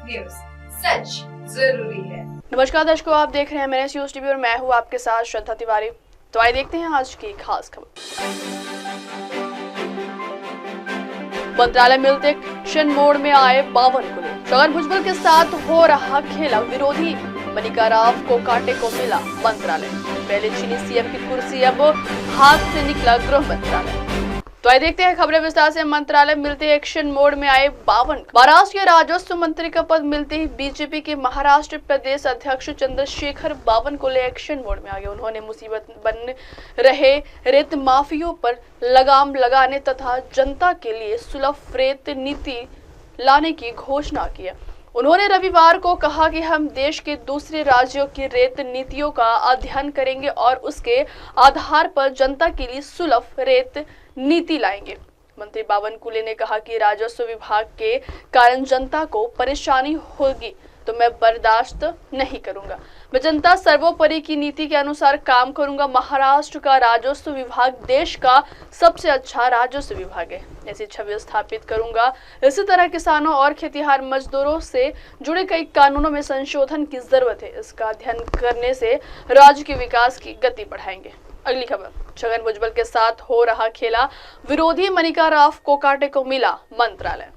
News, सच जरूरी है। नमस्कार दर्शकों, आप देख रहे हैं MNS न्यूज टीवी और मैं हूं आपके साथ श्रद्धा तिवारी। तो आइए देखते हैं आज की खास खबर। मंत्रालय मिलते एक्शन मोड में आए 52 कुले। छगन भुजबल के साथ हो रहा खेला, विरोधी मनिका राव को कांटे को मिला मंत्रालय। पहले चीनी सीएम की कुर्सी, अब हाथ से निकला गृह मंत्रालय। तो आइए देखते हैं खबरें विस्तार से। मंत्रालय मिलते एक्शन मोड में आए 52। महाराष्ट्र के राजस्व मंत्री का पद मिलते ही बीजेपी के महाराष्ट्र प्रदेश अध्यक्ष चंद्रशेखर बावनकुले एक्शन मोड में आ गए। उन्होंने मुसीबत बन रहे रेत माफियों पर लगाम लगाने तथा जनता के लिए सुलभ रेत नीति लाने की घोषणा की। उन्होंने रविवार को कहा कि हम देश के दूसरे राज्यों की रेत नीतियों का अध्ययन करेंगे और उसके आधार पर जनता के लिए सुलभ रेत नीति लाएंगे। मंत्री बावनकुले ने कहा कि राजस्व विभाग के कारण जनता को परेशानी होगी तो मैं बर्दाश्त नहीं करूंगा। मैं जनता सर्वोपरि की नीति के अनुसार काम करूंगा। महाराष्ट्र का राजस्व विभाग देश का सबसे अच्छा राजस्व विभाग है, ऐसी छवि स्थापित करूंगा। इसी तरह किसानों और खेतिहर मजदूरों से जुड़े कई कानूनों में संशोधन की जरूरत है। इसका अध्ययन करने से राज्य के विकास की गति बढ़ाएंगे। अगली खबर, छगन भुजबल के साथ हो रहा खेला, विरोधी मनिका राव को कांटे को मिला मंत्रालय।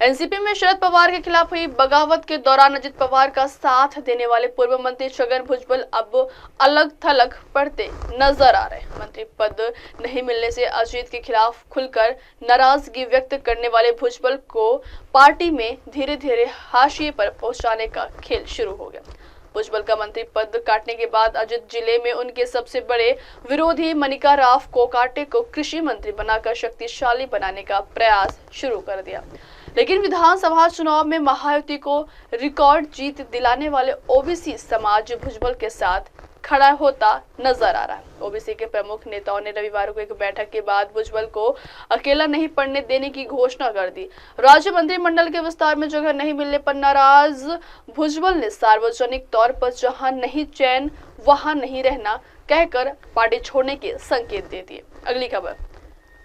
एनसीपी में शरद पवार के खिलाफ हुई बगावत के दौरान अजित पवार का साथ देने वाले पूर्व मंत्री छगन भुजबल अब अलग थलग पड़ते नजर आ रहे। मंत्री पद नहीं मिलने से अजित के खिलाफ खुलकर नाराजगी व्यक्त करने वाले भुजबल को पार्टी में धीरे धीरे हाशिए पर पहुंचाने का खेल शुरू हो गया। भुजबल का मंत्री पद काटने के बाद अजित जिले में उनके सबसे बड़े विरोधी मनिका राव को कांटे को कृषि मंत्री बनाकर शक्तिशाली बनाने का प्रयास शुरू कर दिया। लेकिन विधानसभा चुनाव में महायुति को रिकॉर्ड जीत दिलाने वाले ओबीसी समाज भुजबल के साथ खड़ा होता नजर आ रहा है। ओबीसी के प्रमुख नेताओं ने रविवार को एक बैठक के बाद भुजबल को अकेला नहीं पड़ने देने की घोषणा कर दी। राज्य मंत्रिमंडल के विस्तार में जगह नहीं मिलने पर नाराज भुजबल ने सार्वजनिक तौर पर जहां नहीं चैन वहां नहीं रहना कहकर पार्टी छोड़ने के संकेत दे दिए। अगली खबर,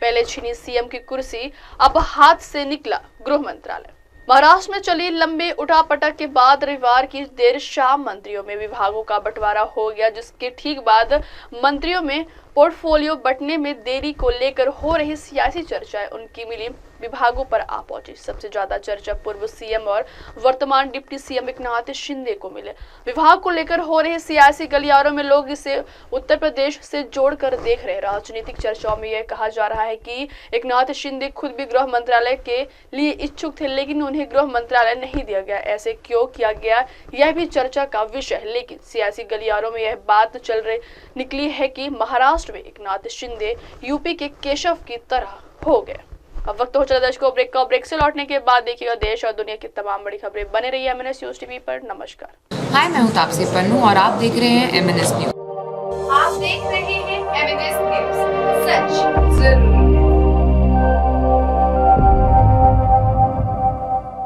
पहले छीनी सीएम की कुर्सी, अब हाथ से निकला गृह मंत्रालय। महाराष्ट्र में चली लंबे उठापटक के बाद रविवार की देर शाम मंत्रियों में विभागों का बंटवारा हो गया, जिसके ठीक बाद मंत्रियों में पोर्टफोलियो बंटने में देरी को लेकर हो रही सियासी चर्चाएं उनकी मिली विभागों पर आ पहुंची। सबसे ज्यादा चर्चा पूर्व सीएम और वर्तमान डिप्टी सीएम एकनाथ शिंदे को मिले। विभाग को लेकर हो रहे सियासी गलियारों में लोग इसे उत्तर प्रदेश से जोड़कर देख रहे। राजनीतिक चर्चाओं में यह कहा जा रहा है कि एकनाथ शिंदे खुद भी गृह मंत्रालय के लिए इच्छुक थे, लेकिन उन्हें गृह मंत्रालय नहीं दिया गया। ऐसे क्यों किया गया, यह भी चर्चा का विषय है। लेकिन सियासी गलियारों में यह बात निकली है कि महाराष्ट्र में एकनाथ शिंदे यूपी के केशव की तरह हो गए। अब वक्त हो चला दर्शकों ब्रेक का। ब्रेक से लौटने के बाद देखिएगा देश और दुनिया की तमाम बड़ी खबरें। बने रहिए MNS न्यूज टीवी पर। नमस्कार। हाय, मैं हूँ तापसी पन्नू और आप देख रहे हैं MNS न्यूज। आप देख रहे हैं MNS न्यूज, सच जरूरी।